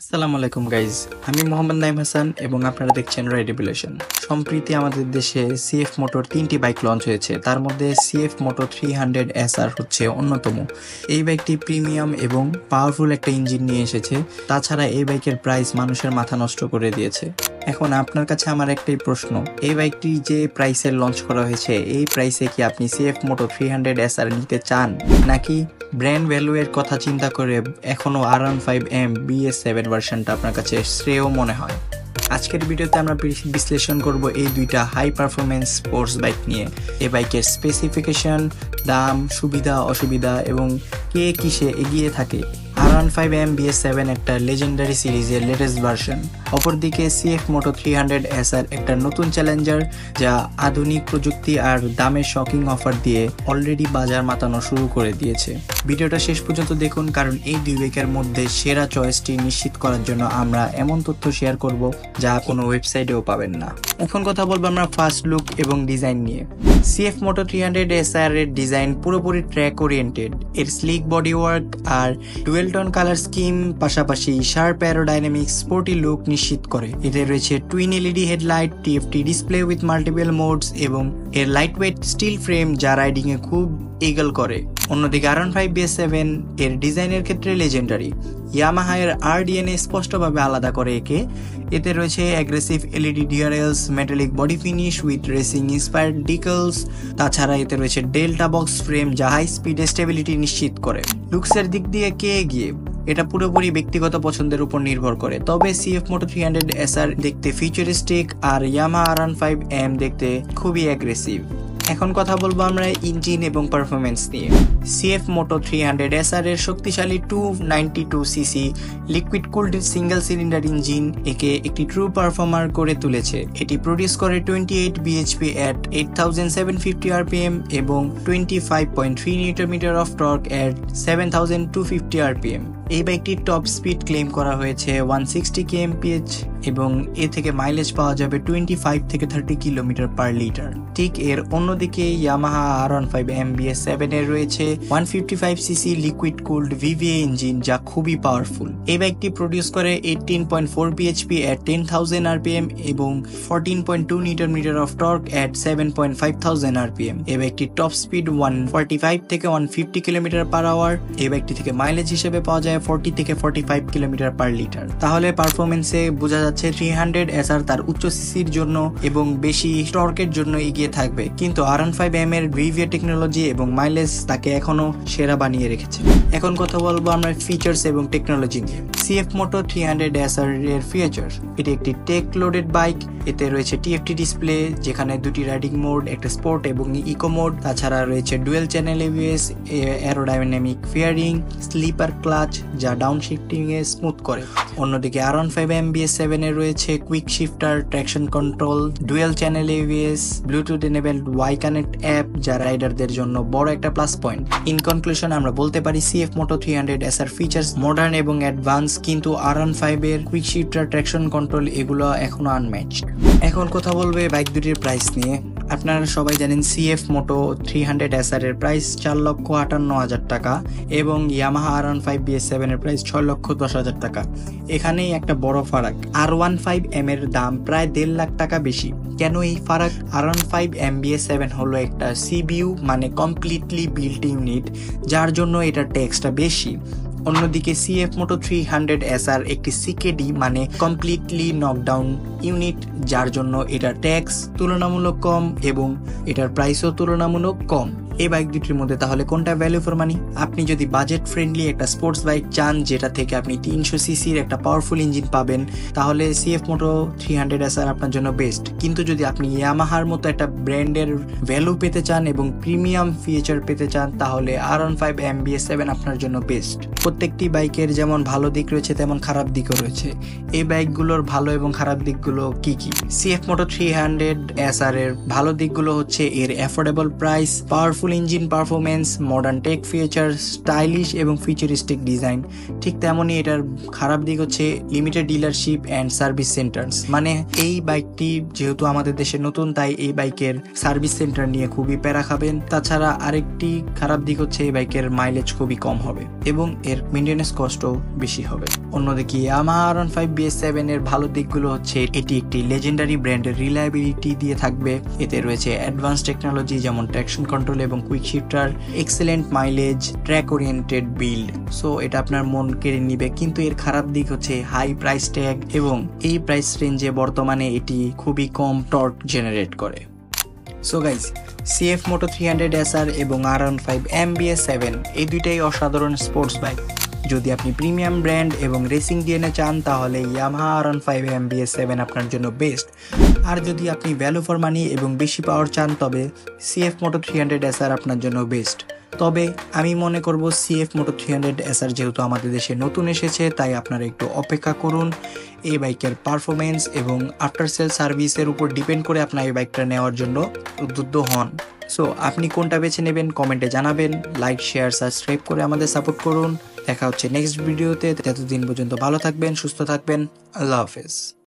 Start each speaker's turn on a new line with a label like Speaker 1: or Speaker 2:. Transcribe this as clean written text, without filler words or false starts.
Speaker 1: আসসালামু আলাইকুম গাইজ, আমি মোহাম্মদ নাইম হাসান এবং আপনারা দেখছেন রাইড রেভলিউশন। সম্প্রতি আমাদের দেশে সিএফ মোটর 3টি বাইক লঞ্চ হয়েছে। তার মধ্যে সিএফ মোটর 300 SR হচ্ছে অন্যতম। এই বাইকটি প্রিমিয়াম এবং পাওয়ারফুল একটা ইঞ্জিন নিয়ে এসেছে। তাছাড়া এই বাইকের প্রাইস মানুষের মাথা নষ্ট করে দিয়েছে। এখন আপনার কাছে আমার একটাই প্রশ্ন, এই বাইকটি যে প্রাইসে লঞ্চ করা হয়েছে, এই প্রাইসে কি আপনি সিএফ মোটর 300 SR নিতে চান, নাকি ব্র্যান্ড ভ্যালু এর কথা চিন্তা করে এখনো R15M BS7 ভার্সনটা আপনার কাছে শ্রেয় মনে হয়? আজকের ভিডিওতে আমরা বিশ্লেষণ করব এই দুইটা হাই পারফরমেন্স স্পোর্টস বাইক নিয়ে। এই বাইকের স্পেসিফিকেশন, দাম, সুবিধা অসুবিধা এবং কে কিসে এগিয়ে থাকে। R15M BS7 একটা লেজেন্ডারি সিরিজের লেটেস্ট ভার্সন। অপরদিকে সিএফ মোটো 300 SR একটা নতুন চ্যালেঞ্জার, যা আধুনিক প্রযুক্তি আর দামের শকিং অফার দিয়ে অলরেডি বাজার মাতানো শুরু করে দিয়েছে। ভিডিওটা শেষ পর্যন্ত দেখুন, কারণ এই দুই বাইকের মধ্যে সেরা চয়েসটি নিশ্চিত করার জন্য আমরা এমন তথ্য শেয়ার করব যা কোনো ওয়েবসাইটেও পাবেন না। এখন কথা বলবো আমরা ফার্স্ট লুক এবং ডিজাইন নিয়ে। সিএফ মোটো 300 SR এর ডিজাইন পুরোপুরি ট্র্যাক ওরিয়েন্টেড। এর স্লিক বডি ওয়ার্ক আর ডুয়েল টোন কালার স্কিম পাশাপাশি শার্প অ্যারোডাইনামিক স্পোর্টি লুক নিশ্চিত করে। এতে রয়েছে twin LED headlight, TFT display with multiple modes এবং এর লাইট ওয়েট স্টিল ফ্রেম যা রাইডিং এ খুব ইগল করে। অন্যদিকে R15 BS7 এর ডিজাইনের ক্ষেত্রে লেজেন্ডারি। ইয়ামাহা এর RDNA স্পষ্টভাবে আলাদা করে একে। এতে রয়েছে aggressive LED DRLs, metallic body finish with racing inspired decals. তাছাড়া এতে রয়েছে ডেল্টা বক্স ফ্রেম যা হাই স্পিড স্টেবিলিটি নিশ্চিত করে। লুকসের দিক দিয়ে কে এগিয়ে, এটা পুরোপুরি ব্যক্তিগত পছন্দের উপর নির্ভর করে। তবে সিএফ মোটো 300 SR দেখতে ফিউচারিস্টিক আর ইয়ামাহা R15M দেখতে খুবই অ্যাগ্রেসিভ। এখন কথা বলবো আমরা ইঞ্জিন এবং পারফরমেন্স নিয়ে। সিএফ মোটো 300 SR এর শক্তিশালী 292cc liquid cooled single cylinder engine একে একটি ট্রু পারফর্মার করে তুলেছে। এটি প্রডিউস করে 28 bhp at 8750 rpm এবং 25.3 Newton of torque at 7250 rpm। এই বাইকটির টপ স্পিড ক্লেম করা হয়েছে 160 kmph এবং এ থেকে মাইলেজ পাওয়া যাবে 25 থেকে 30 কিলোমিটার পার লিটার। ঠিক এর অন্যদিকে ইয়ামাহা R15M BS7 এর রয়েছে 155cc liquid cooled VVA engine যা খুবই পাওয়ারফুল। এই বাইকটি প্রডিউস করে 18.4 bhp at 10,000 rpm এবং 14.2 Newton of torque at 7,500 rpm। এই বাইকটির টপ স্পিড 145 থেকে 150 কিলোমিটার পার আওয়ার। এই বাইকটি থেকে মাইলেজ হিসেবে পাওয়া যায় 40 থেকে 45 কিলোমিটার পার লিটার। তাহলে পারফরমেন্সে বোঝা যাচ্ছে 300 SR তার উচ্চ সিসির জন্য এবং বেশি টর্কের জন্য এগিয়ে থাকবে, কিন্তু R15M এর VVA টেকনোলজি এবং মাইলেজ তাকে এখনো সেরা বানিয়ে রেখেছে। এখন কথা বলবো আমরা ফিচার্স এবং টেকনোলজি নিয়ে। সিএফ মোটো 300 SR এর ফিচার, এটি একটি টেক লোডেড বাইক। এতে রয়েছে টিএফটি ডিসপ্লে যেখানে দুটি রাইডিং মোড, একটা স্পোর্ট এবং ইকো মোড। তাছাড়া রয়েছে dual channel ABS, aerodynamic fairing, slipper clutch যা ডাউন শিফটিং এ স্মুথ করে। অন্যদিকে R15M BS7 এ রয়েছে quick shifter, traction control, dual channel ABS, Bluetooth enabled Y connect app যা রাইডারদের জন্য বড় একটা প্লাস পয়েন্ট। ইন কনক্লুশন আমরা বলতে পারি সিএফ মোটো 300 SR ফিচার্স মডার্ন এবং অ্যাডভান্স, কিন্তু R15 এর কুইক শিফটার, ট্র্যাকশন কন্ট্রোল এগুলো এখনো আনম্যাচড। এখন কথা বলবো বাইক দুটির প্রাইস নিয়ে। আপনারা সবাই জানেন সিএফ মোটো 300 SR এর প্রাইস 4,58,000 টাকা এবং ইয়ামাহা R15 BS7 এর প্রাইস 6,10,000 টাকা। এখানেই একটা বড় ফারাক। R15M এর দাম প্রায় 1.5 লাখ টাকা বেশি। কেন এই ফারাক? R15M BS7 হলো একটা CBU মানে কমপ্লিটলি বিল্ট ইউনিট, যার জন্য এটা ট্যাক্সটা বেশি। অন্যদিকে সিএফ মোটো 300 SR একটি CKD মানে কমপ্লিটলি নকডাউন ইউনিট, যার জন্য এটার ট্যাক্স তুলনামূলক কম এবং এটার প্রাইসও তুলনামূলক কম। এই বাইক দুটির মধ্যে তাহলে কোনটা ভ্যালু ফর মানি? আপনি যদি বাজেট ফ্রেন্ডলি একটা স্পোর্টস বাইক চান যেটা থেকে আপনি 300cc একটা পাওয়ারফুল ইঞ্জিন পাবেন, তাহলে সিএফ মোটো 300 SR আপনার জন্য বেস্ট। কিন্তু যদি আপনি ইয়ামাহার মতো একটা ব্র্যান্ডের ভ্যালু পেতে চান এবং প্রিমিয়াম ফিচার পেতে চান, তাহলে R15M BS7 আপনার জন্য বেস্ট। প্রত্যেকটি বাইকের যেমন ভালো দিক রয়েছে তেমন খারাপ দিকও রয়েছে। এই বাইকগুলোর ভালো এবং খারাপ দিকগুলো কি কি? সিএফ মোটো 300 SR এর ভালো দিকগুলো হচ্ছে এর affordable price, powerful powerful engine performance, modern tech feature, stylish এবং ফিউচারিস্টিক ডিজাইন। ঠিক তেমনই এটার খারাপ দিক হচ্ছে limited dealership and service centres. মানে এই বাইকটি যেহেতু আমাদের দেশে নতুন, তাই এই বাইকের সার্ভিস সেন্টার নিয়ে খুবই প্যারা খাবেন। তাছাড়া আরেকটি খারাপ দিক হচ্ছে এই বাইকের মাইলেজ খুবই কম হবে এবং এর মেইনটেনেন্স কস্টও বেশি হবে। অন্যদিকে ইয়ামাহা R15 BS7 এর ভালো দিকগুলো হচ্ছে এটি একটি লেজেন্ডারি ব্র্যান্ডের রিলায়েবিলিটি দিয়ে থাকবে। এতে রয়েছে অ্যাডভান্স টেকনোলজি যেমন ট্র্যাকশন কন্ট্রোল এবং quick shifter, excellent mileage, track oriented build. So এটা আপনার মন কেড়ে নিবে। কিন্তু এর খারাপ দিক হচ্ছে হাই প্রাইস ট্যাগ এবং এই প্রাইস রেঞ্জে বর্তমানে এটি খুবই কম টর্ক জেনারেট করে। So guys, CF Moto 300 SR এবং R15 MBS7 এই দুইটাই অসাধারণ স্পোর্টস বাইক। যদি আপনি প্রিমিয়াম ব্র্যান্ড এবং রেসিং ডিএনএ চান তাহলে ইয়ামাহা R15 MBS7 আপনার জন্য বেস্ট। আর যদি আপনি ভ্যালু ফর মানি এবং বেশি পাওয়ার চান তবে CF Moto 300 SR আপনার জন্য বেস্ট। তবে আমি মনে করব CF Moto 300 SR যেহেতু আমাদের দেশে নতুন এসেছে তাই আপনারা একটু অপেক্ষা করুন। এই বাইকের পারফরমেন্স এবং আফটার সেল সার্ভিসের উপর ডিপেন্ড করে আপনার এই বাইকটা নেওয়ার জন্য উদ্বুদ্ধ হন। সো আপনি কোনটা বেছে নেবেন কমেন্টে জানাবেন। লাইক, শেয়ার, সাবস্ক্রাইব করে আমাদের সাপোর্ট করুন। দেখা হচ্ছে নেক্সট ভিডিওতে। ততদিন পর্যন্ত ভালো থাকবেন, সুস্থ থাকবেন। আল্লাহ হাফেজ।